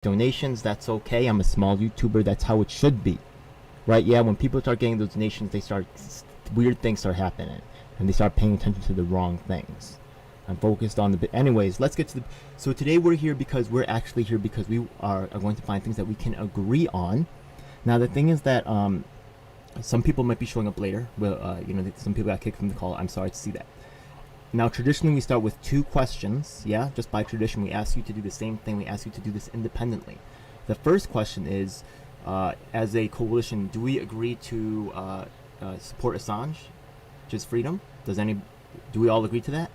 donations, that's okay. I'm a small YouTuber. That's how it should be, right? Yeah, when people start getting those donations, weird things start happening, and they start paying attention to the wrong things. I'm focused on the. Anyways, let's get to the. So today we're here because we are going to find things that we can agree on. Now the thing is that some people might be showing up later. Well, some people got kicked from the call. I'm sorry to see that. Now, traditionally, we start with 2 questions. Yeah, just by tradition, we ask you to do the same thing. We ask you to do this independently. The first question is, as a coalition, do we agree to support Assange, his freedom? Do we all agree to that?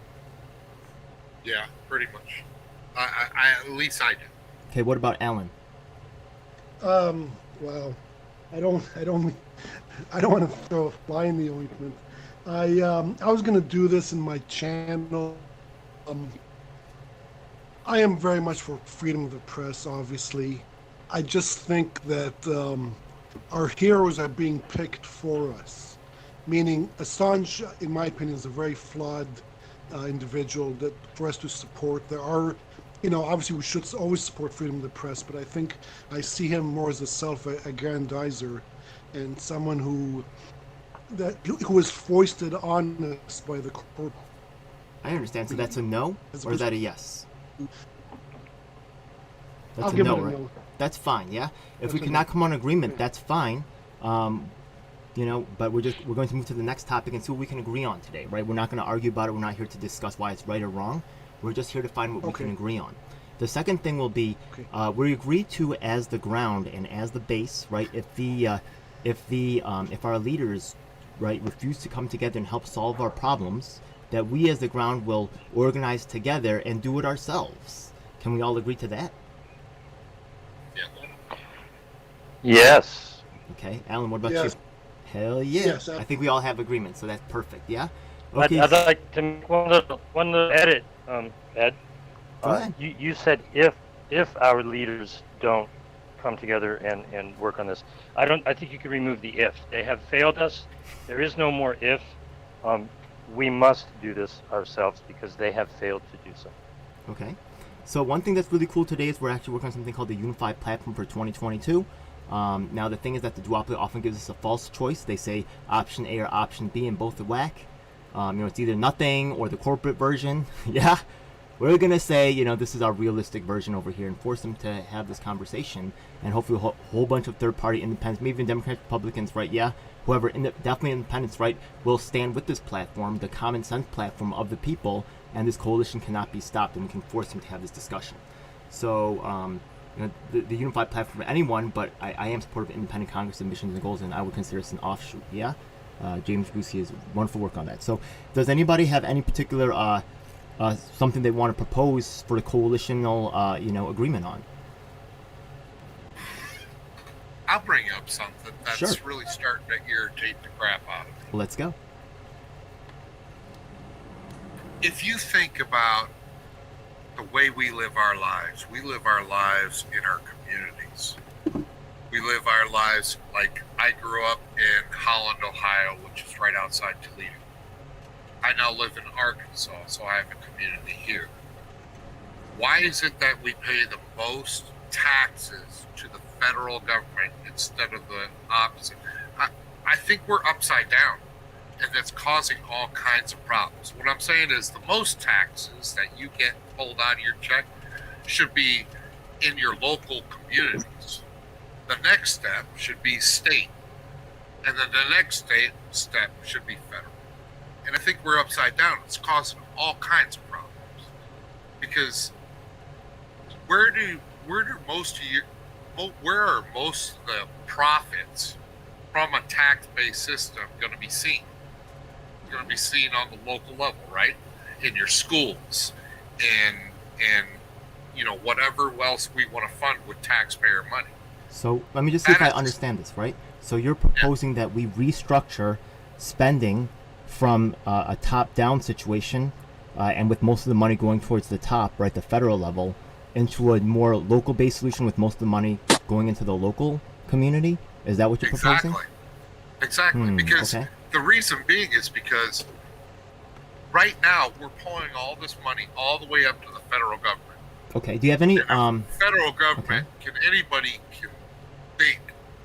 Yeah, pretty much. I at least I do. Okay, what about Alan? Well, I don't want to throw a fly in the ointment. I was going to do this in my channel. I am very much for freedom of the press, obviously. I just think that our heroes are being picked for us. Meaning, Assange, in my opinion, is a very flawed individual that for us to support. There are, obviously we should always support freedom of the press, but I think I see him more as a self-aggrandizer and someone who was foisted on us by the court. I understand. So that's a no, or is that a yes? That's I'll a give no, it a right? no. That's fine. Yeah. If That's we a cannot no. come on agreement, that's fine. But we're going to move to the next topic and see what we can agree on today, right? We're not going to argue about it. We're not here to discuss why it's right or wrong. We're just here to find what we can agree on. The second thing will be, we agree to as the ground and as the base, right? If our leaders, right, refuse to come together and help solve our problems, that we as the ground will organize together and do it ourselves. Can we all agree to that? Yeah. Yes. Okay, Alan, what about Yes. you? Hell yeah. Yes, I think we all have agreement, so that's perfect, yeah? Okay. I'd like to make one little edit, Ed. Go ahead. You said if our leaders don't come together and work on this. I think you could remove the if. They have failed us. There is no more if. We must do this ourselves because they have failed to do so. Okay. So one thing that's really cool today is we're actually working on something called the Unified Platform for 2022. Now the thing is that the duopoly often gives us a false choice. They say option A or option B, and both are whack. It's either nothing or the corporate version. Yeah. We're going to say, this is our realistic version over here and force them to have this conversation. And hopefully a whole bunch of third-party independents, maybe even Democrats, Republicans, right? Yeah. Whoever, definitely independents, right, will stand with this platform, the common sense platform of the people, and this coalition cannot be stopped, and we can force them to have this discussion. So, the unified platform for anyone, but I am supportive of independent Congress and missions and goals, and I would consider this an offshoot, yeah? James Busey is wonderful work on that. So, does anybody have any particular something they want to propose for the coalitional, agreement on? I'll bring up something that's Sure. really starting to irritate the crap out of me. Let's go. If you think about the way we live our lives in our communities. We live our lives like I grew up in Holland, Ohio, which is right outside Toledo. I now live in Arkansas, so I have a community here. Why is it that we pay the most taxes to the federal government instead of the opposite? I think we're upside down, and that's causing all kinds of problems. What I'm saying is the most taxes that you get pulled out of your check should be in your local communities. The next step should be state, and then the next step should be federal. And I think we're upside down. It's causing all kinds of problems. Because where are most of the profits from a tax-based system going to be seen? Going to be seen on the local level, right? In your schools and whatever else we want to fund with taxpayer money. So let me just see if I understand this, right? So you're proposing that we restructure spending from a top-down situation, and with most of the money going towards the top, right, the federal level, into a more local-based solution with most of the money going into the local community? Is that what you're proposing? Exactly. Because the reason being is because right now we're pulling all this money all the way up to the federal government. Okay. Do you have any Federal government, anybody can think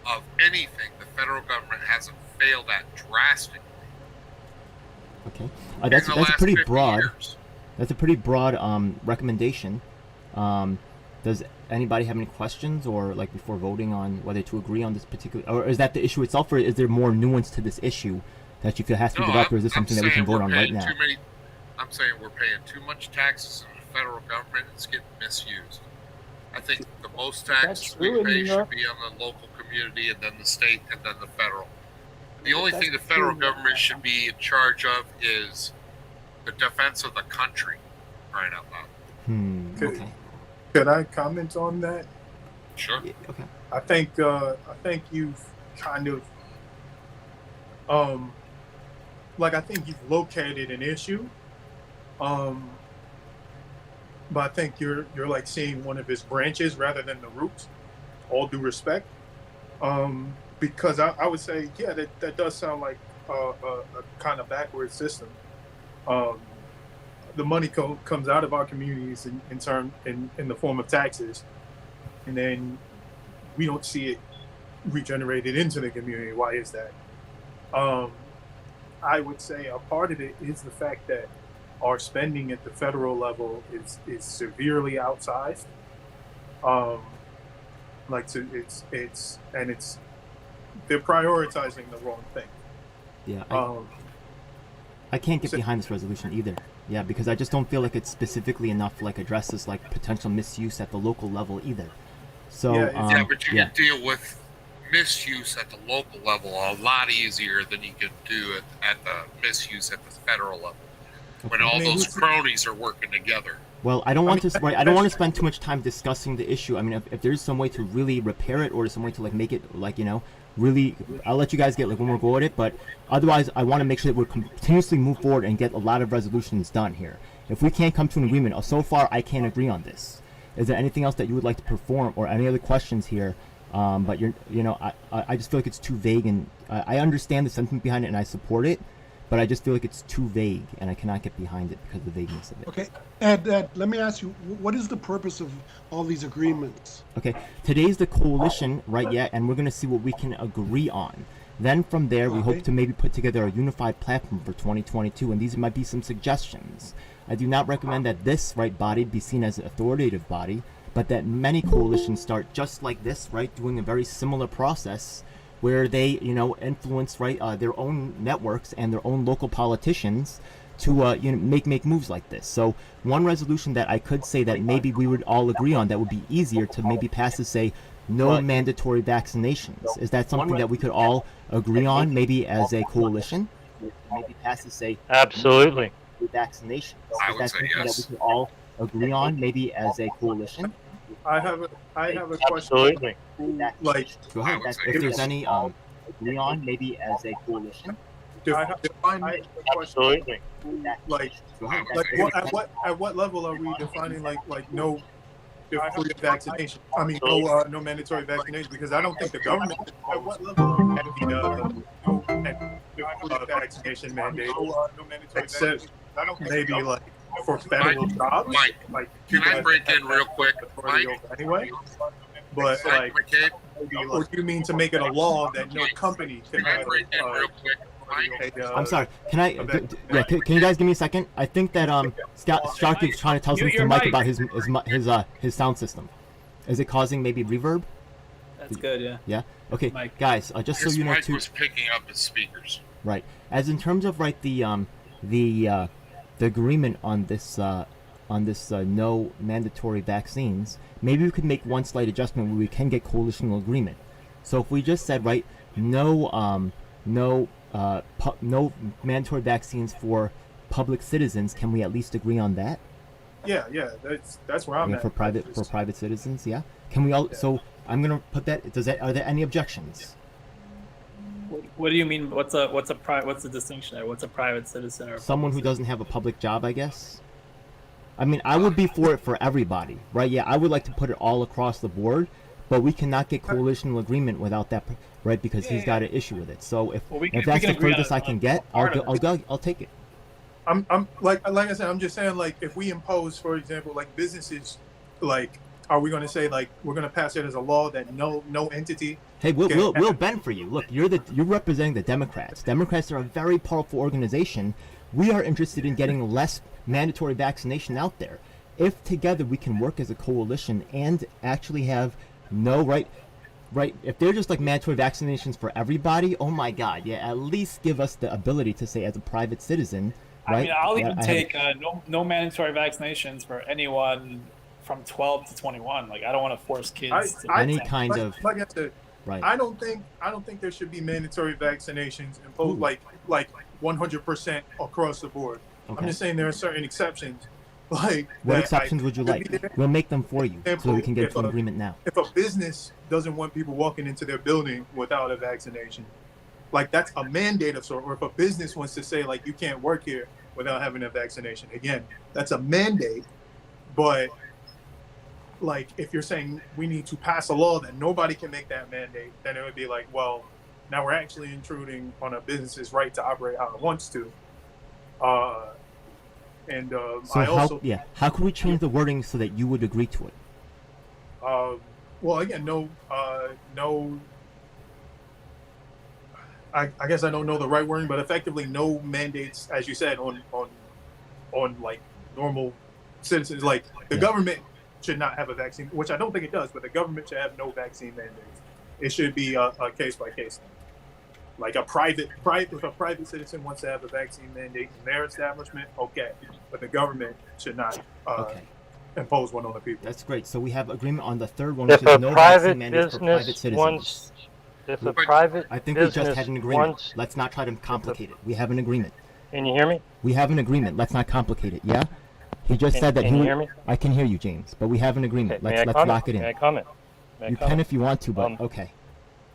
of anything the federal government hasn't failed at drastically. Okay. in That's the that's last pretty 50 broad. years. That's a pretty broad recommendation. Does anybody have any questions, or like before voting on whether to agree on this particular, or is that the issue itself, or is there more nuance to this issue that you feel has to be developed, or is this something that we can vote on right now? I'm saying we're paying too much taxes in the federal government. It's getting misused. I think the most taxes we pay should be on the local community, and then the state, and then the federal. The only thing the federal government should be in charge of is the defense of the country, crying out loud. Okay. Could I comment on that? Sure. Yeah, okay. I think you've kind of I think you've located an issue. But I think you're like seeing one of his branches rather than the roots. All due respect. Because I would say, yeah, that does sound like a kind of backward system. The money comes out of our communities in the form of taxes, and then we don't see it regenerated into the community. Why is that? I would say a part of it is the fact that our spending at the federal level is severely outsized. They're prioritizing the wrong thing. Yeah. I can't get behind this resolution either. Yeah, because I just don't feel like it's specifically enough to like address this like potential misuse at the local level either. So but you can deal with misuse at the local level a lot easier than you can do at the misuse at the federal level. When all those cronies are working together. Well, I don't want to spend too much time discussing the issue. I mean, if there's some way to really repair it, or some way to like make it like, you know, really, I'll let you guys get like one more go at it. But otherwise, I want to make sure that we're continuously move forward and get a lot of resolutions done here. If we can't come to an agreement, so far I can't agree on this. Is there anything else that you would like to perform, or any other questions here? But I just feel like it's too vague, and I understand the sentiment behind it and I support it. But I just feel like it's too vague, and I cannot get behind it because of the vagueness of it. Okay, Ed, let me ask you, what is the purpose of all these agreements? Okay, today's the coalition, right? Yeah, and we're going to see what we can agree on. Then from there, we hope to maybe put together a unified platform for 2022, and these might be some suggestions. I do not recommend that this, right, body be seen as an authoritative body, but that many coalitions start just like this, right, doing a very similar process where they, you know, influence, right, their own networks and their own local politicians to, make moves like this. So one resolution that I could say that maybe we would all agree on that would be easier to maybe pass is, say, no mandatory vaccinations. Is that something that we could all agree on, maybe as a coalition? Maybe pass to say absolutely vaccinations. I Is would that say something yes. that we could all agree on, maybe as a coalition? I have a question. absolutely. Like, Go ahead. I would say If there's yes. any agree on, maybe as a coalition. define a question. Absolutely. Like, Go ahead. at what level are we defining like no free vaccination? I mean, no mandatory vaccination, because I don't think the government at what level are we having no vaccination mandate, except maybe like for federal jobs. Mike, Like, can I break in real quick? Mike, anyway, but like, Mike McCabe, or do you mean to make it a law that no company can can I have break in real quick? Mike, I'm sorry. Can I? Can you guys give me a second? I think that Sharky is trying to tell something to Mike about his sound system. Is it causing maybe reverb? That's good, yeah. Yeah. Okay, Mike. guys. Just so his you know mic too. was picking up his speakers. Right. As in terms of the agreement on this no mandatory vaccines, maybe we could make one slight adjustment where we can get coalitional agreement. So if we just said, right, no mandatory vaccines for public citizens, can we at least agree on that? Yeah, that's where I'm at. For private citizens, yeah. Can we all? Yeah. So I'm gonna put that. Are there any objections? What do you mean? What's the distinction there? What's a private citizen or Someone who doesn't have a public job, I guess. I mean, I would be for it for everybody, right? Yeah, I would like to put it all across the board, but we cannot get coalitional agreement without that, right? Because he's got an issue with it. So if that's the furthest I can get, I'll take it. I'm like I said, I'm just saying, like, if we impose, for example, like businesses Like, are we going to say like we're going to pass it as a law that no entity? Hey, we'll bend for you. Look, you're representing the Democrats. Democrats are a very powerful organization. We are interested in getting less mandatory vaccination out there. If together we can work as a coalition and actually have no right, if they're just like mandatory vaccinations for everybody, oh my God, yeah, at least give us the ability to say as a private citizen, right? I mean, I'll even take no mandatory vaccinations for anyone from 12 to 21. Like, I don't want to force kids to I any think, kind of like I said, right. I don't think there should be mandatory vaccinations imposed like 100% across the board. Okay. I'm just saying there are certain exceptions. Like What that, exceptions would you like? We'll make them for you so we can get to an agreement now. If a business doesn't want people walking into their building without a vaccination, like that's a mandate of sort. Or if a business wants to say like you can't work here without having a vaccination, again, that's a mandate. But like if you're saying we need to pass a law that nobody can make that mandate, then it would be like, well, now we're actually intruding on a business's right to operate how it wants to. How can we change the wording so that you would agree to it? Well, again, no. I guess I don't know the right wording, but effectively, no mandates, as you said, on like normal citizens. Like the government should not have a vaccine, which I don't think it does, but the government should have no vaccine mandates. It should be a case by case thing. Like if a private citizen wants to have a vaccine mandate in their establishment, okay, but the government should not impose one on the people. That's great. So we have agreement on the third one, If which is a no private vaccine mandates for private business citizens. wants, if a private I think we business just had an agreement. wants, Let's not try to complicate it. We have an agreement. can you hear me? We have an agreement. Let's not complicate it. Yeah. He just said that can he. you hear me? I can hear you, James. But we have an agreement. Okay, Let's lock it in. May I comment? You can if you want to, but okay.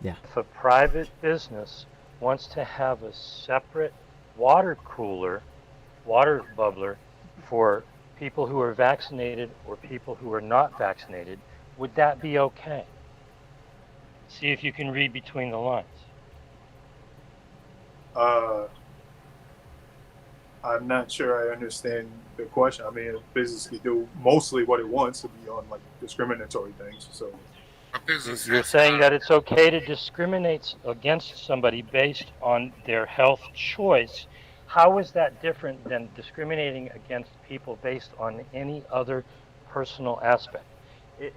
Yeah. If a private business wants to have a separate water cooler, water bubbler for people who are vaccinated or people who are not vaccinated, would that be okay? See if you can read between the lines. I'm not sure I understand the question. I mean, a business can do mostly what it wants to be on like discriminatory things. So A business You're has saying to- that it's okay to discriminate against somebody based on their health choice. How is that different than discriminating against people based on any other personal aspect?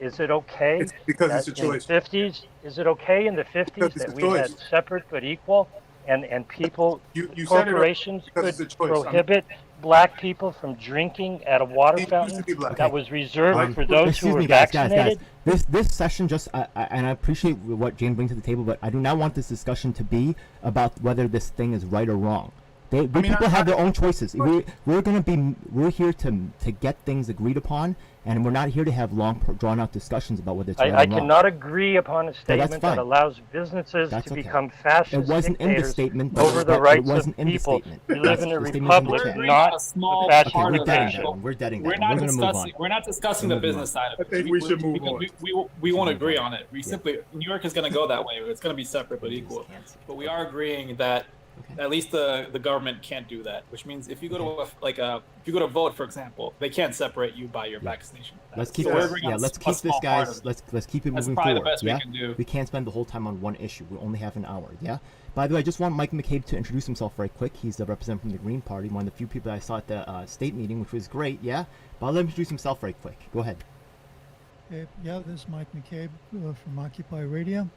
Is it okay? it's because it's a that in the choice. 50s, is it okay in the 50s Because it's that a we choice. had separate but equal, and people, You said it corporations because could it's a choice. I mean, prohibit black people from drinking at a water It used fountain to be black. that was reserved for those Excuse who were me, guys. vaccinated? This session just, and I appreciate what James brings to the table, but I do not want this discussion to be about whether this thing is right or wrong. People have their own choices. We're here to get things agreed upon, and we're not here to have long, drawn out discussions about whether it's right I or wrong. cannot agree upon a statement that fine. allows businesses That's to okay. become fascist It wasn't in the dictators statement, but over the it rights wasn't of in the people. statement. We live in a The statement is in the republic, chat. not a small a fascist part we're of deading that. that one. We're deading that We're one. not We're gonna move on. discussing. We're not discussing We're the moving business on. side of I it. think we should move because on. we won't move agree on. on it. We simply New York is going to go that way. It's going to be separate but equal. But we are agreeing that at least the government can't do that. Which means if you go to if you go to vote, for example, they can't separate you by your vaccination. Let's keep So we're this. agreeing Yeah, on let's a keep this, small part guys. of it. Let's keep it That's moving probably forward. the best we Yeah, can do. we can't spend the whole time on one issue. We only have an hour. Yeah. By the way, I just want Mike McCabe to introduce himself very quick. He's the representative from the Green Party, one of the few people I saw at the state meeting, which was great. Yeah. But I'll let him introduce himself very quick. Go ahead. Yeah, this is Mike McCabe from Occupy Radio.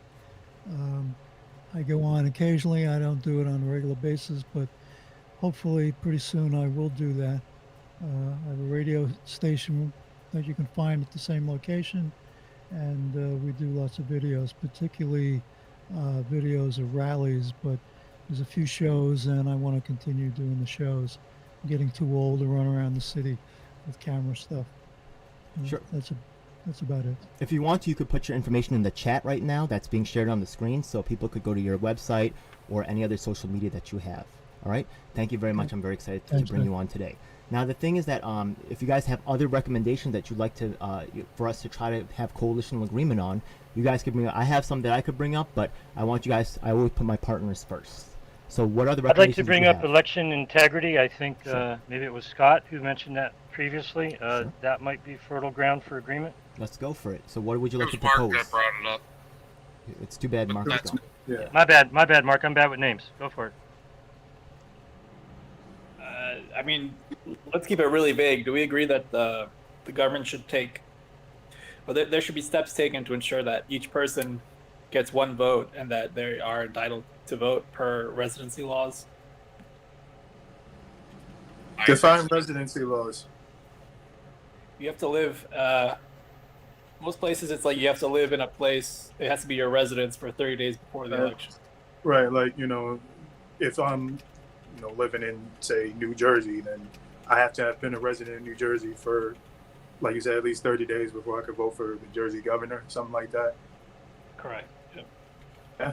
I go on occasionally. I don't do it on a regular basis, but hopefully pretty soon I will do that. I have a radio station that you can find at the same location, and we do lots of videos, particularly videos of rallies, but there's a few shows, and I want to continue doing the shows. I'm getting too old to run around the city with camera stuff. Sure. That's about it. If you want to, you could put your information in the chat right now. That's being shared on the screen, so people could go to your website or any other social media that you have. All right. Thank you very much. I'm very excited to bring you on today. Now, the thing is that if you guys have other recommendations that you'd like to for us to try to have coalitional agreement on, you guys could bring up. I have some that I could bring up, but I want you guys. I always put my partners first. So, what other I'd like recommendations to bring do you up have? election integrity. I think Sure. maybe it was Scott who mentioned that previously, Sure. that might be fertile ground for agreement. Let's go for it. So what would you It like to was Mark propose? that brought it up. It's too bad Mark is That's- gone. Yeah. My bad, Mark. I'm bad with names. Go for it. I mean, let's keep it really vague. Do we agree that the government should take, or there should be steps taken to ensure that each person gets one vote and that they are entitled to vote per residency laws? Define residency laws. You have to live. Most places, it's like you have to live in a place. It has to be your residence for 30 days before the election. Right, like, if I'm, living in, say, New Jersey, then I have to have been a resident in New Jersey for, like you said, at least 30 days before I could vote for the Jersey governor, something like that. Correct. Yep. Yeah.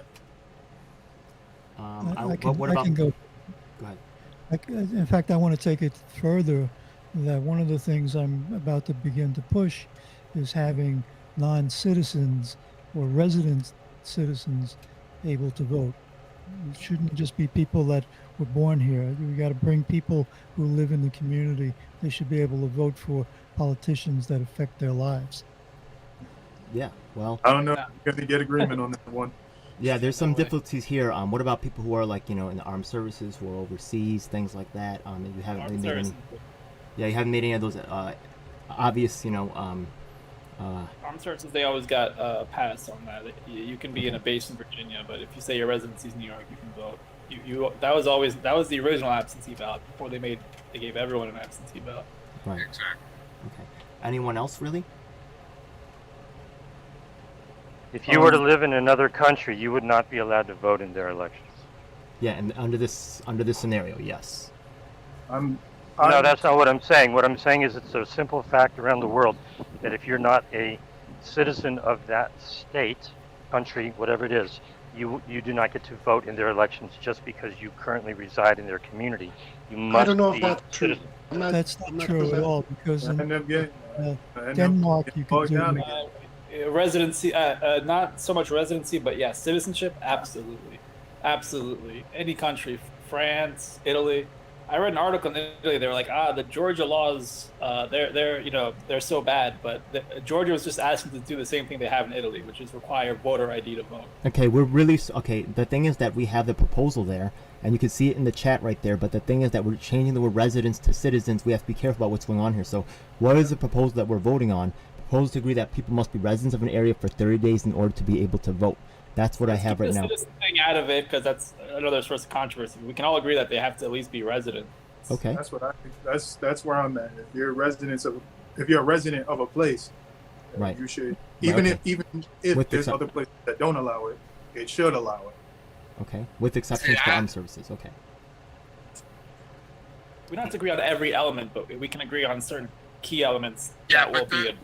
What about? go. Go ahead. In fact, I want to take it further. That one of the things I'm about to begin to push is having non-citizens or resident citizens able to vote. It shouldn't just be people that were born here. We got to bring people who live in the community. They should be able to vote for politicians that affect their lives. Yeah. Well. I don't know if you're going to get agreement on that one. Yeah, there's some No way. difficulties here. What about people who are like, in the armed services, who are overseas, things like that? And you haven't really Armed made any. services. Yeah, you haven't made any of those obvious, Armed services, they always got passed on that. You can be in a base in Virginia, but if you say your residency is New York, you can vote. That was the original absentee ballot before they gave everyone an absentee ballot. right. Exactly. Okay. Anyone else really? If you were to live in another country, you would not be allowed to vote in their elections. Yeah, and under this scenario, yes. No, that's not what I'm saying. What I'm saying is it's a simple fact around the world that if you're not a citizen of that state, country, whatever it is, you do not get to vote in their elections just because you currently reside in their community. You must I don't know if be that's true. citizen. That's not true at all, because I in end up getting, Denmark you can bogged do down that. again. Residency, not so much residency, but yeah, citizenship, absolutely. Any country, France, Italy. I read an article in Italy. They were like, the Georgia laws, they're so bad, but Georgia was just asking to do the same thing they have in Italy, which is require voter ID to vote. Okay, okay. The thing is that we have the proposal there, and you can see it in the chat right there. But the thing is that we're changing the word residents to citizens. We have to be careful about what's going on here. So, what is the proposal that we're voting on? Proposal to agree that people must be residents of an area for 30 days in order to be able to vote. That's what I have right now. Keep the citizen thing out of it, because that's another source of controversy. We can all agree that they have to at least be residents. Okay. That's what I think. That's where I'm at. If you're a resident of a place, Right. you should even okay. if With there's except- other places that don't allow it, it should allow it. Okay. With exceptions to armed services. Okay. We don't have to agree on every element, but we can agree on certain key elements Yeah, that will but be.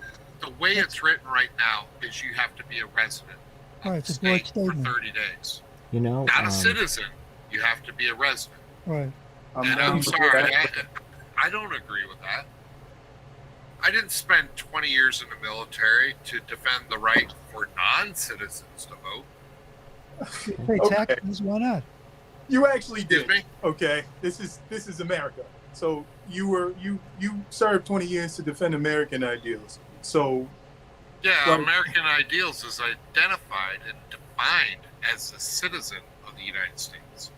the way it's written right now is you have to be a resident of Right, the it's a broad state for statement. 30 days. Um, Not a citizen. You have to be a resident. Right. And I'm sorry, I don't agree with that. I didn't spend 20 years in the military to defend the right for non-citizens to vote. Pay Okay. taxes, why not? You actually Excuse did. me? Okay, this is America. So you served 20 years to defend American ideals. So Yeah, Right. American ideals is identified and defined as a citizen of the United States.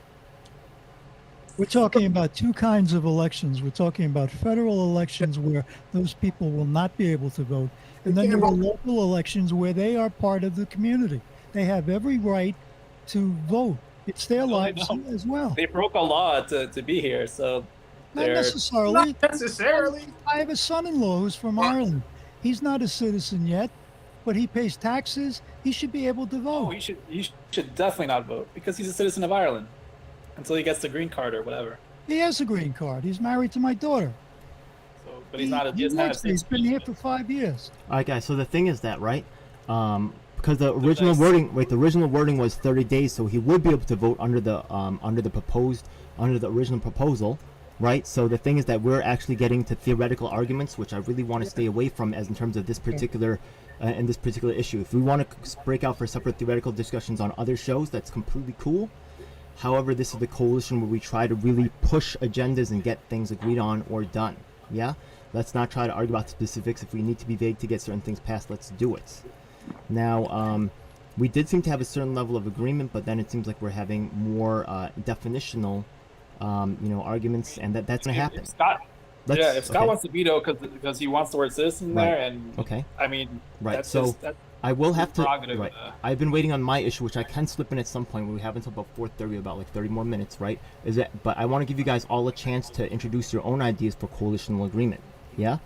We're talking about two kinds of elections. We're talking about federal elections where those people will not be able to vote. And then there are local elections where they are part of the community. They have every right to vote. It's their No, they lives don't. as well. They broke a law to be here, so Not they're necessarily. not necessarily. I have a son-in-law who's from What? Ireland. He's not a citizen yet, but he pays taxes. He should be able to vote. he should definitely not vote because he's a citizen of Ireland until he gets the green card or whatever. He has a green card. He's married to my daughter. So, but he's not. He He doesn't have lives there. He's been here for 5 years. All right, guys. So the thing is that, right? Because the original nice. wording, the original wording was 30 days, so he would be able to vote under the original proposal, right? So the thing is that we're actually getting to theoretical arguments, which I really want to stay away from, as in terms of this particular issue. If we want to break out for separate theoretical discussions on other shows, that's completely cool. However, this is the coalition where we try to really push agendas and get things agreed on or done. Yeah. Let's not try to argue about specifics. If we need to be vague to get certain things passed, let's do it. Now, we did seem to have a certain level of agreement, but then it seems like we're having more definitional, arguments, and that's going to happen. If Scott wants to veto because he wants the word citizen there, and I mean, that's I will have to. Right. I've been waiting on my issue, which I can slip in at some point. We have until about 4:30, about like 30 more minutes, right? But I want to give you guys all a chance to introduce your own ideas for coalitional agreement. Yeah.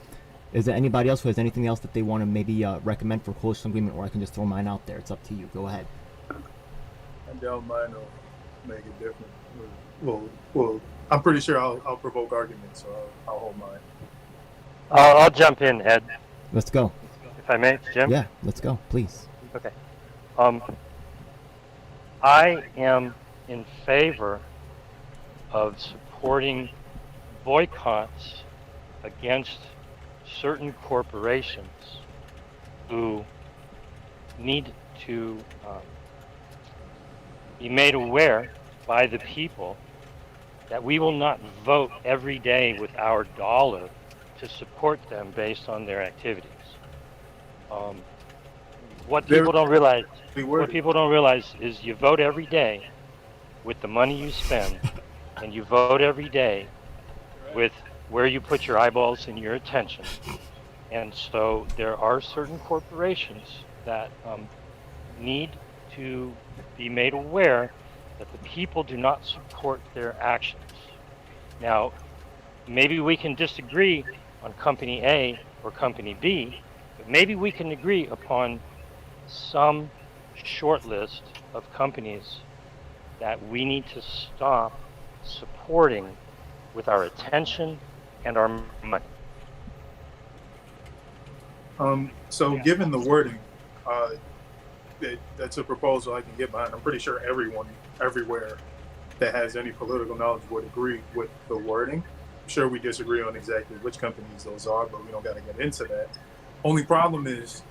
Is there anybody else who has anything else that they want to maybe recommend for coalitional agreement, or I can just throw mine out there? It's up to you. Go ahead. I don't mind. I'll make it different. Well, I'm pretty sure I'll provoke arguments, so I'll hold mine. I'll jump in, Ed. Let's go. If I may, Jim? Yeah, let's go, please. Okay. I am in favor of supporting boycotts against certain corporations who need to be made aware by the people that we will not vote every day with our dollar to support them based on their activities. What people don't realize is you vote every day with the money you spend, and you vote every day with where you put your eyeballs and your attention. And so there are certain corporations that need to be made aware that the people do not support their actions. Now, maybe we can disagree on company A or company B, but maybe we can agree upon some short list of companies that we need to stop supporting with our attention and our money. So given the wording, that's a proposal I can get behind. I'm pretty sure everyone, everywhere that has any political knowledge would agree with the wording. I'm sure we disagree on exactly which companies those are, but we don't got to get into that. Only problem is,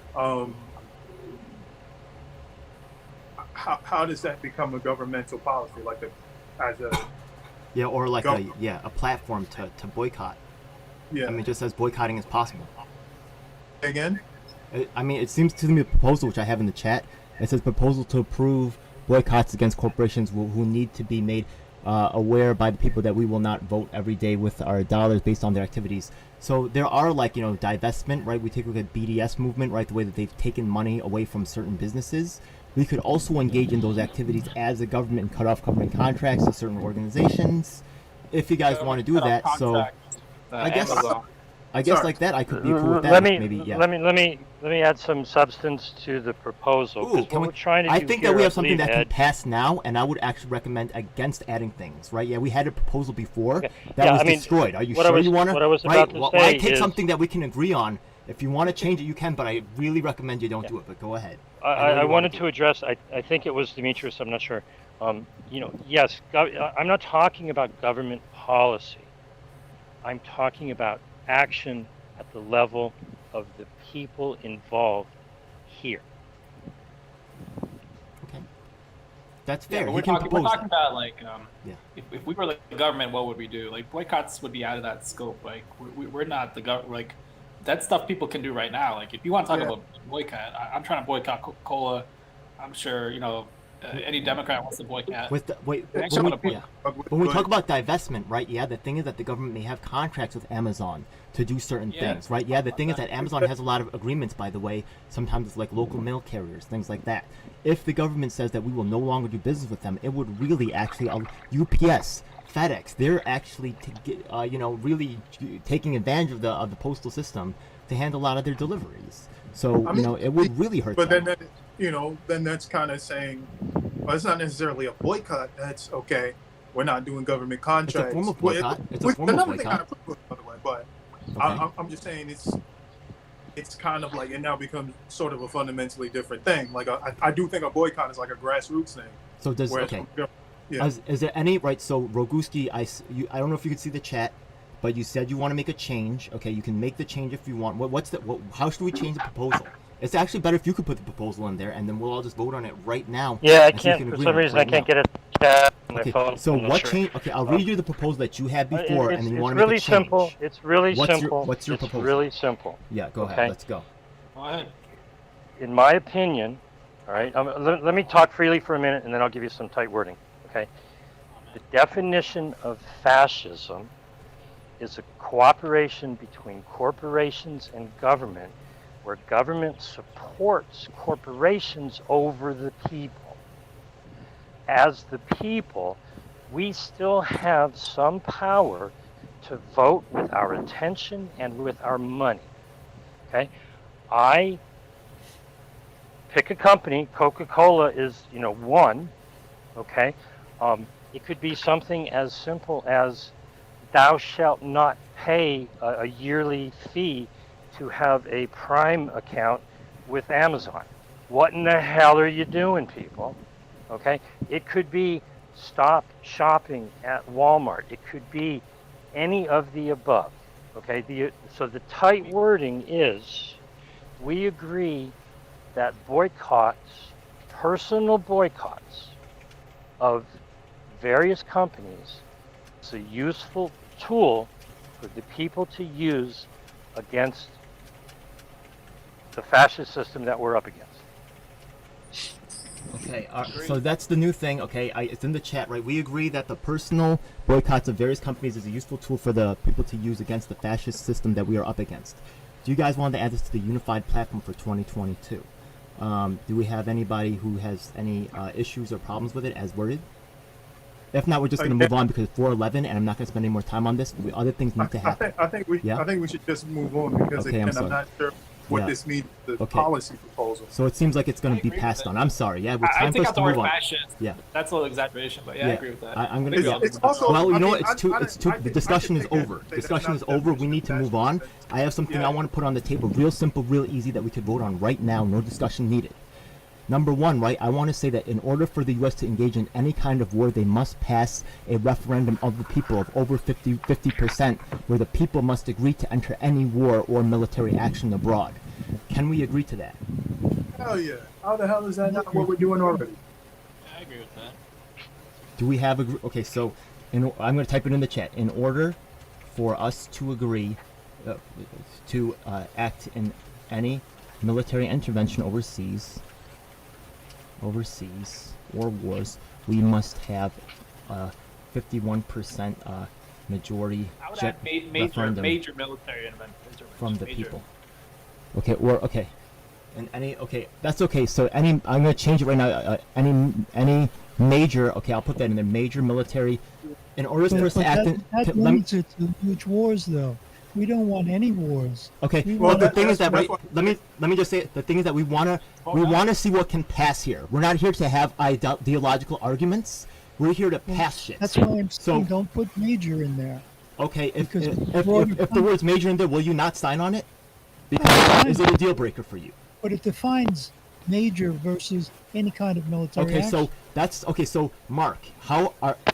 how does that become a governmental policy, like a platform to boycott? Yeah. I mean, it just says boycotting is possible. Again? I mean, it seems to me a proposal, which I have in the chat. It says proposal to approve boycotts against corporations who need to be made aware by the people that we will not vote every day with our dollars based on their activities. So there are divestment, right? We take a look at BDS movement, right? The way that they've taken money away from certain businesses. We could also engage in those activities as a government and cut off government contracts to certain organizations, if you guys want to do that. So I guess like that I could be cool with that. Let me add some substance to the proposal. Ooh, we're trying to I think that we have something that can pass now, and I would actually recommend against adding things. Right? Yeah, we had a proposal before that was destroyed. Are you sure you want to? What I was about to say I take something that we can agree on. If you want to change it, you can, but I really recommend you don't do it. But go ahead. I wanted to address. I think it was Demetrius. I'm not sure. Yes, I'm not talking about government policy. I'm talking about action at the level of the people involved here. Okay, that's fair. Yeah, we're talking about if we were like the government, what would we do? Like boycotts would be out of that scope. Like we're not the government. Like that's stuff people can do right now. Like if you want to talk about boycott, I'm trying to boycott Coca-Cola. I'm sure any Democrat wants to boycott. When we talk about divestment, right? Yeah, the thing is that the government may have contracts with Amazon to do certain things, right? Yeah, the thing is that Amazon has a lot of agreements, by the way. Sometimes it's like local mail carriers, things like that. If the government says that we will no longer do business with them, it would really actually UPS, FedEx, they're actually really taking advantage of the postal system to handle a lot of their deliveries. So it would really hurt. But them. then that's kind of saying, well, it's not necessarily a boycott. That's okay. We're not doing government contracts. It's a form of boycott. It's a form of boycott. By the way, but I'm just saying it's kind of like it now becomes sort of a fundamentally different thing. Like I do think a boycott is like a grassroots thing. So does is there any right? So Roguski, I don't know if you could see the chat, but you said you want to make a change. Okay, you can make the change if you want. How should we change the proposal? It's actually better if you could put the proposal in there, and then we'll all just vote on it right now. Yeah, I can't. For some reason, I can't get it tab on my Okay, phone. so I'm not what sure. change? Okay, I'll read you the proposal that you had before, and then you want to really make a change. simple. It's really simple. What's your it's proposal? really simple. Yeah, go Okay. ahead. Let's go. Go ahead. In my opinion, all right, let me talk freely for a minute, and then I'll give you some tight wording. Okay. The definition of fascism is a cooperation between corporations and government, where government supports corporations over the people. As the people, we still have some power to vote with our attention and with our money. Okay? I pick a company, Coca-Cola is, one, okay? It could be something as simple as thou shalt not pay a yearly fee to have a Prime account with Amazon. What in the hell are you doing, people? Okay? It could be stop shopping at Walmart. It could be any of the above. Okay? So the tight wording is we agree that boycotts, personal boycotts of various companies, is a useful tool for the people to use against the fascist system that we're up against. Okay, so that's the new thing. Okay, it's in the chat, right? We agree that the personal boycotts of various companies is a useful tool for the people to use against the fascist system that we are up against. Do you guys want to add this to the unified platform for 2022? Do we have anybody who has any issues or problems with it as worded? If not, we're just going to move on because it's 4:11, and I'm not going to spend any more time on this. Other things need to happen. I think we should just move on because Okay, again, I'm not sure what this means. The policy proposal. So it seems like it's going to be passed on. I'm sorry. Yeah, it's I time for think us out to the move word on. fascist. Yeah. That's a little exaggeration, but yeah, I agree with that. I'm going Maybe to. I'll just- also, Well, you know what? I It's too. mean, It's too. The discussion is over. Discussion is over. We need to move on. I have something I want to put on the table, real simple, real easy, that we could vote on right now. No discussion needed. Number one, right, I want to say that in order for the U.S. to engage in any kind of war, they must pass a referendum of the people of over 50%, where the people must agree to enter any war or military action abroad. Can we agree to that? Hell yeah. How the hell is that not what we're doing already? I agree with that. Do we have okay, so I'm going to type it in the chat. In order for us to agree to act in any military intervention overseas or wars, we must have 51% majority I would add referendum major military intervention from the people. Okay, and that's okay. So I'm going to change it right now. Any major, okay, I'll put that in there. Major military, in order for us to act in. That limits it to huge wars, though. We don't want any wars. Okay. We Well, want- the thing is that, right? Let me just say it. The thing is that we want to see what can pass here. We're not here to have ideological arguments. We're here to pass shit. That's why I'm saying So don't put major in there. okay, if Because the word's major in there, will you not sign on it? Because is it a deal breaker for you? But it defines major versus any kind of military Okay, action. so that's okay. So Mark,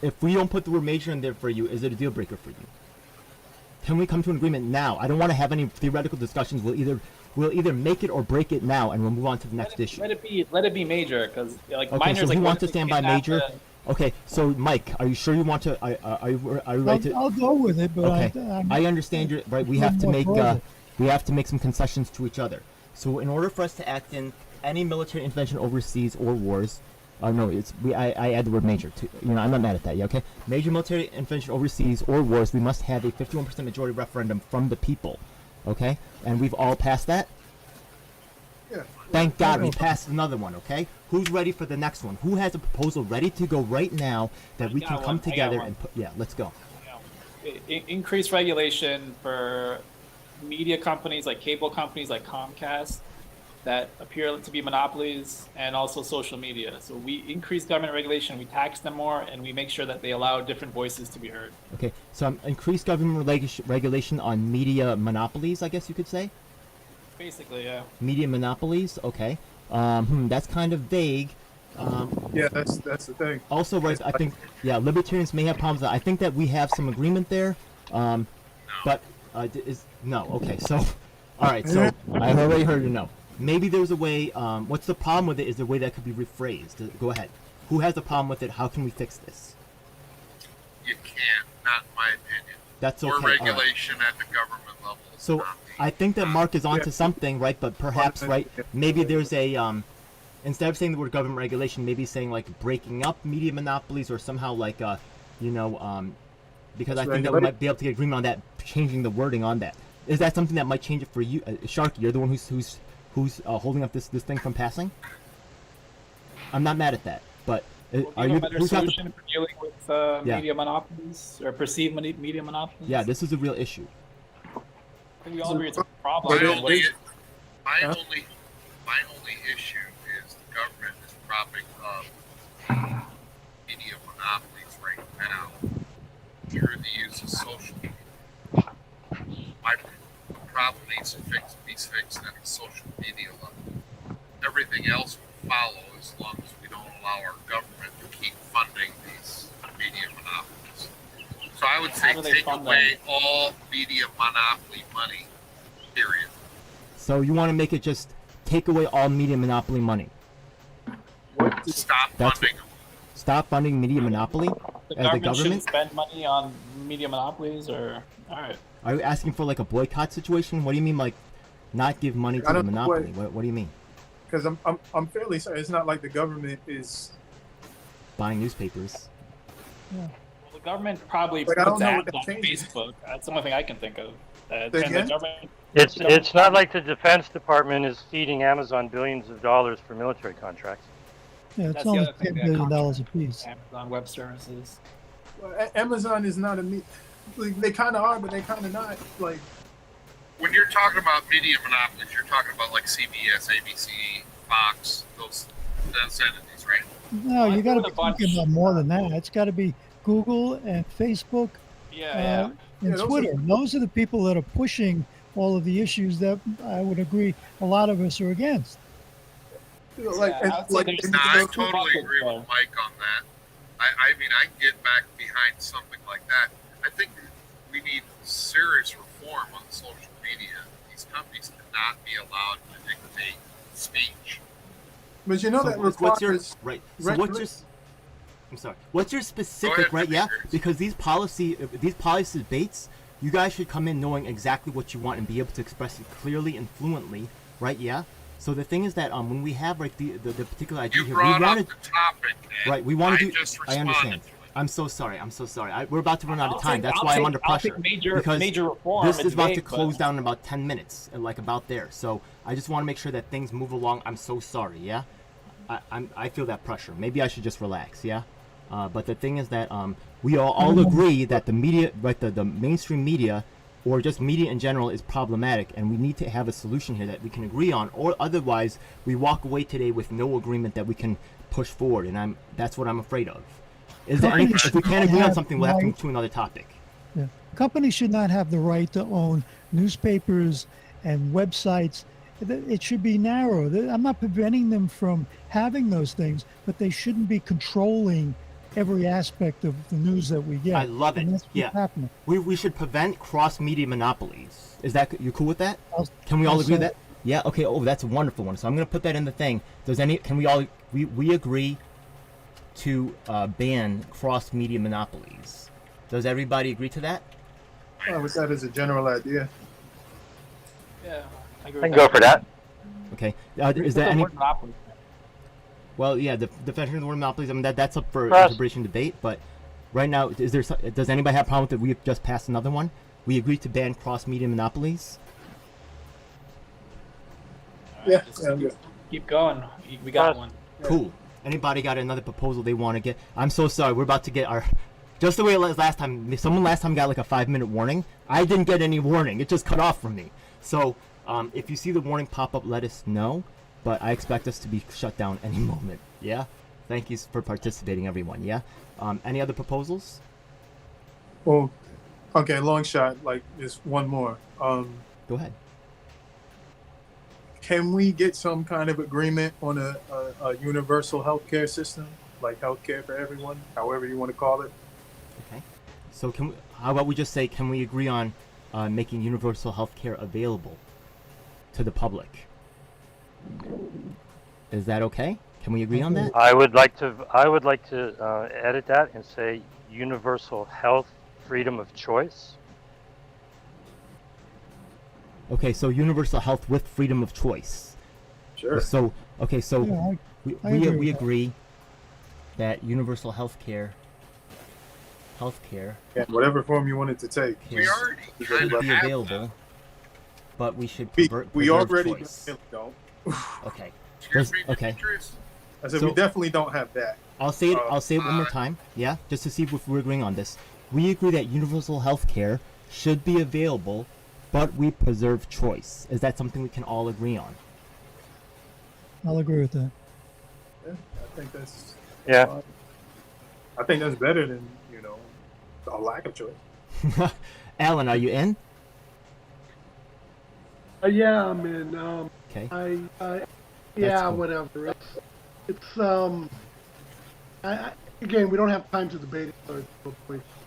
if we don't put the word major in there for you, is it a deal breaker for you? Can we come to an agreement now? I don't want to have any theoretical discussions. We'll either make it or break it now, and we'll move on to the next issue. Let it be major, because like Okay, minor so is like who one wants to thing stand by you have major? to- Okay, so Mike, are you sure you want to? Are you ready to? I'll go with it, but Okay, I understand your right. We have to make some concessions to each other. So in order for us to act in any military intervention overseas or wars, no, I add the word major to. I'm not mad at that. Yeah, okay. Major military intervention overseas or wars, we must have a 51% majority referendum from the people. Okay, and we've all passed that. Yeah. Thank God we passed another one. Okay, who's ready for the next one? Who has a proposal ready to go right now that we can come together and put? Yeah, let's go. Increase regulation for media companies like cable companies like Comcast that appear to be monopolies, and also social media. So we increase government regulation, we tax them more, and we make sure that they allow different voices to be heard. Okay, so increased government regulation on media monopolies, I guess you could say. Basically, yeah. Media monopolies, okay. That's kind of vague. Yeah, that's the thing. Also, right, I think, yeah, libertarians may have problems. I think that we have some agreement there, but no. Okay, so, all right, so I've already heard you no. Maybe there's a way. What's the problem with it? Is there a way that could be rephrased? Go ahead. Who has a problem with it? How can we fix this? You can't, not in my opinion. That's okay. More all right. regulation at the government level. is So not the- I think that Mark is onto Yeah. something, right? But perhaps, right? Maybe there's a instead of saying the word government regulation, maybe saying like breaking up media monopolies or somehow like because I think that we might be able to get agreement on that, changing the wording on that. Is that something that might change it for you, Sharky? You're the one who's holding up this thing from passing. I'm not mad at that, but are you? a better Who's got the? solution for dealing with Yeah. media monopolies or perceived media monopolies? Yeah, this is a real issue. I think we all agree it's a My problem. only, my Huh? only, my only issue is the government is propping up media monopolies right now through the use of social media. My problem needs to be fixed at the social media level. Everything else will follow as long as we don't allow our government to keep funding these media monopolies. So I would say How do they take fund away all media monopoly money, period. So you want to make it just take away all media monopoly money. Stop That's- funding them. Stop funding media monopoly The as the government government. shouldn't spend money on media monopolies, or all right. Are you asking for like a boycott situation? What do you mean, like not give money to I the don't know monopoly? What do you mean? Because I'm fairly certain it's not like the government is. Buying newspapers. Well, the government probably Like, I don't puts know ads what on that changes. Facebook. That's the only thing I can think of. Say And the again? government, It's not like the Defense Department is feeding Amazon billions of dollars for military contracts. Yeah, That's it's the only other thing, $10 they billion have a piece. Amazon Web Services. Amazon is not a like, they kind of are, but they kind of not. Like When you're talking about media monopolies, you're talking about like CBS, ABC, Fox, those entities, right? No, you got to with be a bunch- thinking about more than that. It's got to be Google and Facebook Yeah, and Yeah, those Twitter. are- Those are the people that are pushing all of the issues that I would agree a lot of us are against. like Yeah, and, I would say like there's- and- No, I Those two totally buckets agree with there. Mike on that. I mean, I can get back behind something like that. I think we need serious reform on social media. These companies cannot be allowed to dictate speech. but you know that what's your requires right? So what's your? I'm sorry. What's your Go specific ahead, right? Yeah, Demetrius. because these policy debates, you guys should come in knowing exactly what you want and be able to express it clearly and fluently, right? Yeah. So the thing is that when we have like the particular idea You here, we brought up wanted the topic, Ed. right. We want to do. just I understand. responded to it. I'm so sorry. We're about to run out of I'll time. take- That's I'll why I'm take- under I'll pressure. take major because reform. this It's is about to vague, close but- down in about 10 minutes, like about there. So I just want to make sure that things move along. I'm so sorry. Yeah, I feel that pressure. Maybe I should just relax. Yeah, but the thing is that we all agree that the media, right, the mainstream media, or just media in general, is problematic, and we need to have a solution here that we can agree on, or otherwise we walk away today with no agreement that we can push forward, and that's what I'm afraid of. Is there any, if we can't agree on something, we'll have to move to another topic. Yeah. Companies should not have the right to own newspapers and websites. It should be narrow. I'm not preventing them from having those things, but they shouldn't be controlling every aspect of the news that we get. I love it. And that's what's Yeah. happening. We should prevent cross-media monopolies. Is that, you cool with that? I'll- Can we all I'll agree with say- that? Yeah. Okay. Oh, that's a wonderful one. So I'm gonna put that in the thing. Can we all we agree to ban cross-media monopolies? Does everybody agree to that? with that as a general idea. Yeah, I agree I with can go for that. Okay. Put Is the there any? word monopoly. Well, yeah, the definition of the word monopolies. I mean, that's up for Cross- deliberation debate. But right now, does anybody have a problem with it? We just passed another one. We agreed to ban cross-media monopolies. Yeah, Just yeah, I'm good. keep going. We got Cross- one. Cool. Anybody got another proposal they want to get? I'm so sorry. We're about to get our. Just the way it was last time. Someone last time got like a 5-minute warning. I didn't get any warning. It just cut off from me. So if you see the warning pop up, let us know. But I expect us to be shut down any moment. Yeah. Thank you for participating, everyone. Yeah. Any other proposals? Well, okay, long shot. Like, just one more. Go ahead. Can we get some kind of agreement on a universal healthcare system, like healthcare for everyone, however you want to call it? Okay. So how about we just say, can we agree on making universal health care available to the public? Is that okay? Can we agree on that? I would like to edit that and say universal health, freedom of choice. Okay, so universal health with freedom of choice. Sure. So, okay, so Yeah, I we agree with that. agree that universal health care, Yeah, whatever form you want it to take. We already should kind of be have available, but we should We preserve already choice. don't. Okay, Excuse me, okay. Demetrius? I said So- we definitely don't have that. I'll say it. Uh, I'll say it one more time. Yeah, just to see if we're agreeing on this. We agree that universal health care should be available, but we preserve choice. Is that something we can all agree on? I'll agree with that. Yeah, I think that's. Yeah. I think that's better than a lack of choice. Alan, are you in? Yeah, I'm in. Okay. Yeah, cool. whatever. It's again, we don't have time to debate it. So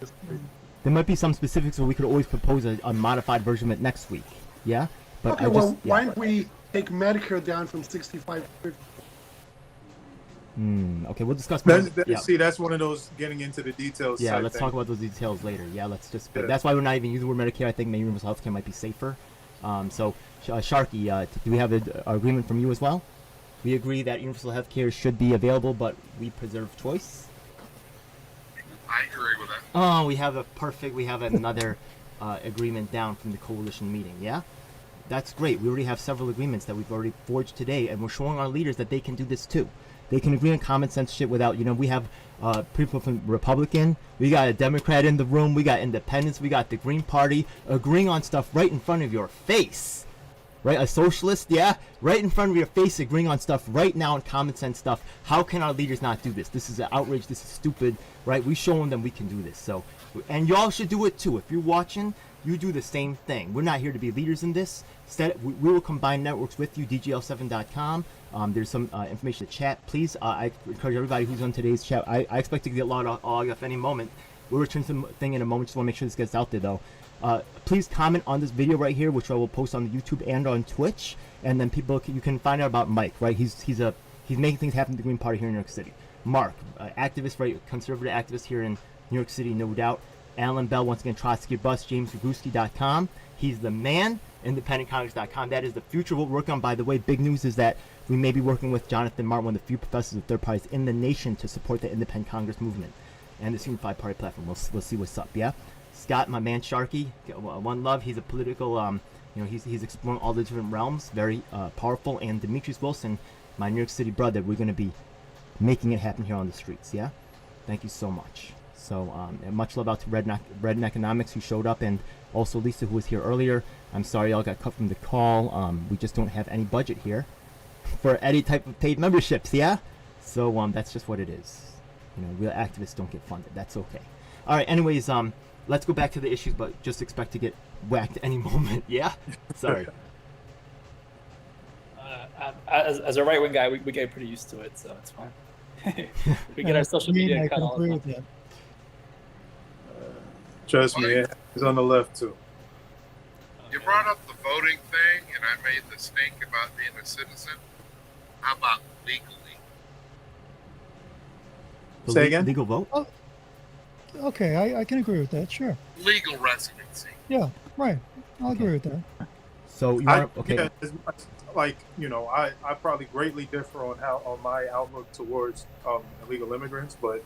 it's There might be some specifics, where we could always propose a modified version of it next week. Yeah. But okay, I well, just, why yeah. don't we take Medicare down from 65 to 50? Okay, we'll discuss more. Yeah. See, that's one of those getting into the details. Yeah, type let's thing. talk about those details later. Yeah, let's just. But Yeah. that's why we're not even using the word Medicare. I think maybe universal healthcare might be safer. So, Sharky, do we have an agreement from you as well? We agree that universal healthcare should be available, but we preserve choice. I agree with that. Oh, we have another agreement down from the coalition meeting. Yeah, that's great. We already have several agreements that we've already forged today, and we're showing our leaders that they can do this too. They can agree on common sense shit without, we have people from Republican, we got a Democrat in the room, we got independents, we got the Green Party agreeing on stuff right in front of your face. Right? A socialist, yeah, right in front of your face, agreeing on stuff right now on common sense stuff. How can our leaders not do this? This is an outrage. This is stupid, right? We showing them we can do this. So, and y'all should do it too. If you're watching, you do the same thing. We're not here to be leaders in this. Instead, we will combine networks with you. djl7.com. There's some information to chat. Please, I encourage everybody who's on today's chat. I expect to get logged off any moment. We'll return to the thing in a moment. Just want to make sure this gets out there, though. Please comment on this video right here, which I will post on YouTube and on Twitch, and then you can find out about Mike. Right, he's making things happen to the Green Party here in New York City. Mark, activist, right, conservative activist here in New York City, no doubt. Alan Bell, once again, Trotsky Bus, JamesRoguski.com. He's the man. IndependentCongress.com. That is the future we're working on. By the way, big news is that we may be working with Jonathan Martin, one of the few professors of third parties in the nation, to support the Independent Congress movement and this unified party platform. We'll see what's up. Yeah. Scott, my man Sharky, one love. He's a political, he's exploring all the different realms, very powerful. And Demetrius Wilson, my New York City brother, we're going to be making it happen here on the streets. Yeah, thank you so much. So, and much love out to Red Economics, who showed up, and also Lisa, who was here earlier. I'm sorry y'all got cut from the call. We just don't have any budget here for any type of paid memberships. Yeah, so that's just what it is. Real activists don't get funded. That's okay. All right. Anyways, let's go back to the issues, but just expect to get whacked any moment. Yeah? Sorry. As a right wing guy, we get pretty used to it, so it's fine. We get our social I mean, media I cut can all agree the with time. that. Trust me, it's on the left too. You brought up the voting thing, and I made the stink about being a citizen. How about legally? Say again? Legal vote? Okay, I can agree with that. Sure. Legal residency. Yeah, right. I'll agree with that. So you want okay? Yeah, as much, I probably greatly differ on my outlook towards illegal immigrants, but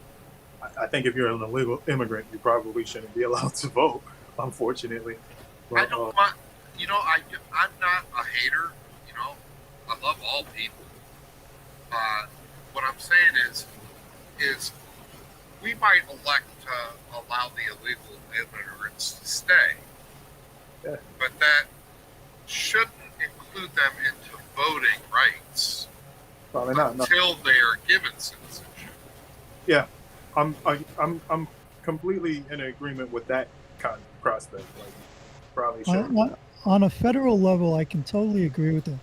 I think if you're an illegal immigrant, you probably shouldn't be allowed to vote. Unfortunately, I but, don't want, I'm not a hater. I love all people. What I'm saying is we might elect to allow the illegal immigrants to stay, Yeah. but that shouldn't include them into voting rights probably not. No. until they are given citizenship. Yeah, I'm completely in agreement with that kind of prospect. Like, probably should. On a federal level, I can totally agree with that.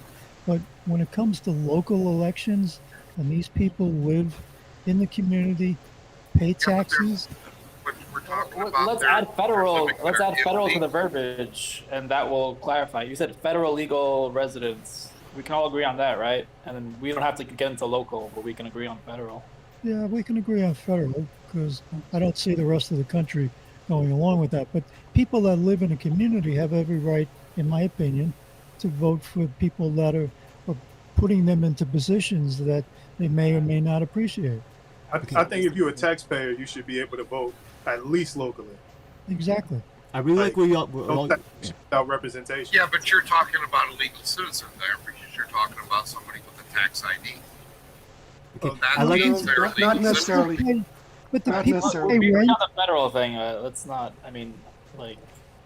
But when it comes to local elections, and these people live in the community, pay taxes. But we're talking Well, about let's their- add federal. their Let's add federal to the illegal. verbiage, and that will clarify. You said federal legal residents. We can all agree on that, right? And then we don't have to get into local, but we can agree on federal. Yeah, we can agree on federal because I don't see the rest of the country going along with that. But people that live in a community have every right, in my opinion, to vote for people that are putting them into positions that they may or may not appreciate. I think if you're a taxpayer, you should be able to vote at least locally. Exactly. I really like where y'all. Without representation. Yeah, but you're talking about a legal citizen there because you're talking about somebody with a tax ID. Okay. That I like means they're a not legal necessarily. citizen. But the Not people necessarily. pay We agree rent. on the federal thing. Let's not. I mean, like,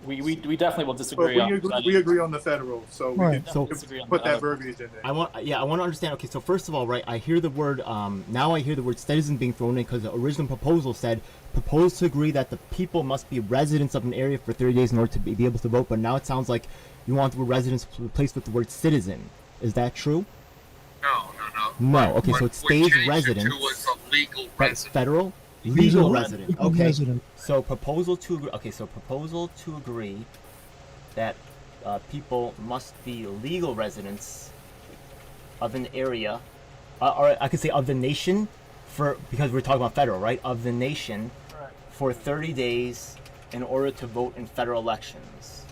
we definitely will But disagree on. we agree on the federal, so we Right. can So- disagree on put the that other. verbiage in there. I want to understand. Okay, so first of all, right, I hear the word. Now I hear the word citizen being thrown in because the original proposal said propose to agree that the people must be residents of an area for 30 days in order to be able to vote. But now it sounds like you want the word residents replaced with the word citizen. Is that true? No. No. Okay, What so it we stays changed residents. It to was a legal But resident. federal Legal legal resident. legal Okay. resident. So proposal to agree. Okay, so proposal to agree that people must be legal residents of an area, or I could say of the nation, because we're talking about federal, right? Of the nation for 30 days in order to vote in federal elections.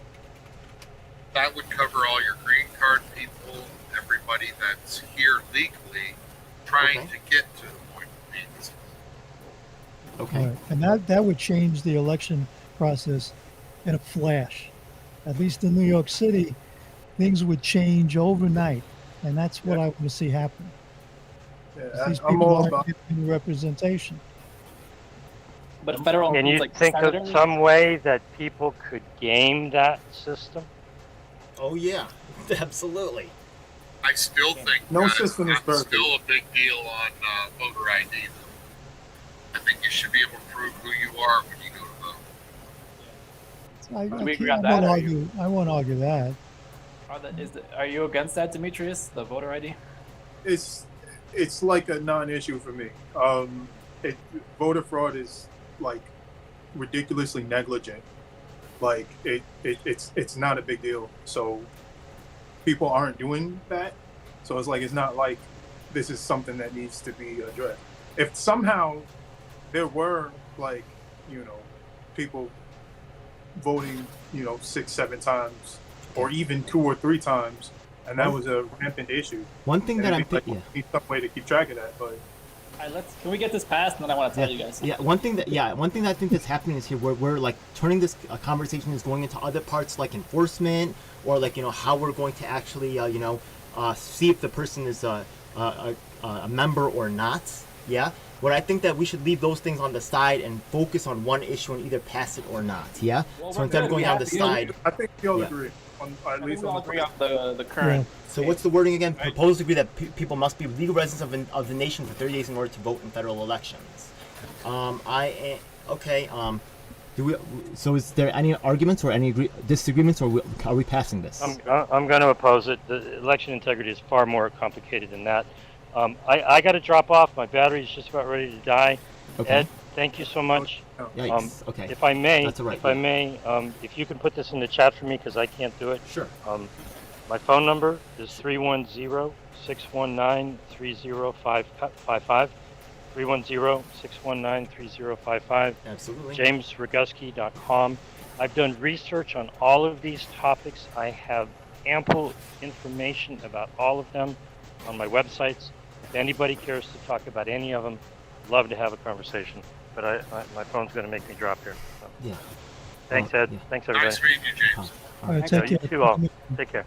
That would cover all your green card people, everybody that's here legally, trying Okay. to get to the point of means. Okay. Right. And that would change the election process in a flash. At least in New York City, things would change overnight. And that's what I want to see happen. Yeah, These I'm people all aren't about. getting representation. But federal. Can you like think of senators? some way that people could game that system? Oh yeah, absolutely. I still think No guys, system is that's perfect. still a big deal on voter ID. Though. I think you should be able to prove who you are when you go to vote. I we agree can't- on I that, won't or you- argue. I won't argue that. Are you against that, Demetrius? The voter ID? It's like a non-issue for me. Voter fraud is like ridiculously negligent. Like it's not a big deal. So people aren't doing that. So it's like it's not like this is something that needs to be addressed. If somehow there were like people voting 6-7 times or even 2 or 3 times, and that was a rampant issue. One thing And that I'm it'd be like, thinking. we need some way to keep track of that, but. All right, can we get this passed, and then I want to tell you guys. Yeah, one thing that I think that's happening is here we're like turning this conversation is going into other parts like enforcement or like how we're going to actually see if the person is a member or not. Yeah, where I think that we should leave those things on the side and focus on one issue and either pass it or not. Yeah. Well, So we're instead of good. going We down have the to- side. I think we all Yeah. agree. At I think least we all on the agree on the current. So what's the wording again? Propose to agree that people must be legal residents of the nation for 30 days in order to vote in federal elections. Okay. So is there any arguments or any disagreements, or are we passing this? I'm going to oppose it. The election integrity is far more complicated than that. I got to drop off. My battery's just about ready to die. Okay. Ed, thank you so much. Yikes. Okay. If I may, That's all right, if you can put this in the chat for me because I can't do it. Sure. My phone number is 310-619-3055. 310-619-3055. Absolutely. JamesRogusky.com. I've done research on all of these topics. I have ample information about all of them on my websites. If anybody cares to talk about any of them, love to have a conversation. But my phone's going to make me drop here. So. Yeah. Thanks, Ed. Yeah. Thanks, everybody. Nice meeting you, James. All right, So take you care. too all. Take care.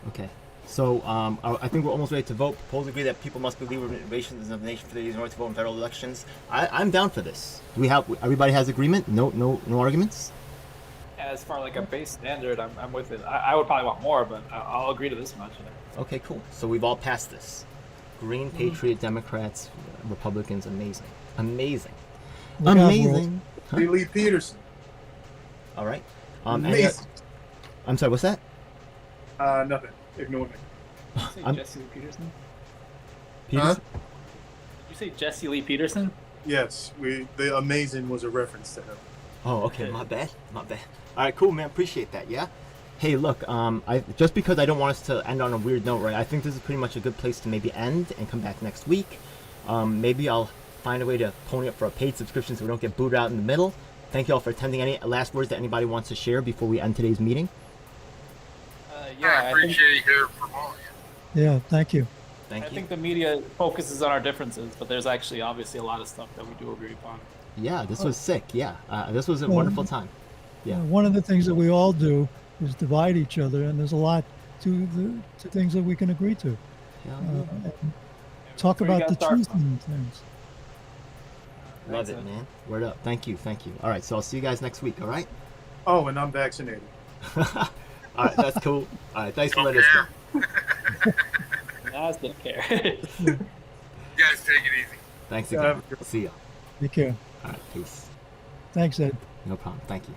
Okay. So I think we're almost ready to vote. Propose agree that people must be legal residents of the nation for 30 days in order to vote in federal elections. I'm down for this. Do we have everybody has agreement? No arguments. As far like a base standard, I'm with it. I would probably want more, but I'll agree to this much. Okay, cool. So we've all passed this. Green, Patriot, Democrats, Republicans, amazing. Look out, Amazing. Huh? Lee Peterson. All right. Amazing. I'm sorry. What's that? Nothing. Ignore me. Did you say I'm- Jesse Lee Peterson? Peters? Did you say Jesse Lee Peterson? Yes, the amazing was a reference to him. Oh, okay. My bad. All right, cool, man. Appreciate that. Yeah. Hey, look, I just because I don't want us to end on a weird note, right? I think this is pretty much a good place to maybe end and come back next week. Maybe I'll find a way to pony up for a paid subscription so we don't get booted out in the middle. Thank you all for attending. Any last words that anybody wants to share before we end today's meeting? I appreciate hearing from all of you. Yeah, thank you. Thank I you. think the media focuses on our differences, but there's actually obviously a lot of stuff that we do agree upon. Yeah, this was sick. Yeah, this was a wonderful time. Yeah. One of the things that we all do is divide each other, and there's a lot to things that we can agree to. Yeah. And talk Where you about the gotta start truth from. in things. Love Thanks, it, Ed. man. Word up. Thank you. All right, so I'll see you guys next week. All right. Oh, and I'm vaccinated. All right, that's cool. All right, thanks for Don't letting us care. know. Nas didn't care. You guys take it easy. Thanks Yeah, again. See ya. Take care. All right, peace. Thanks, Ed. No problem. Thank you.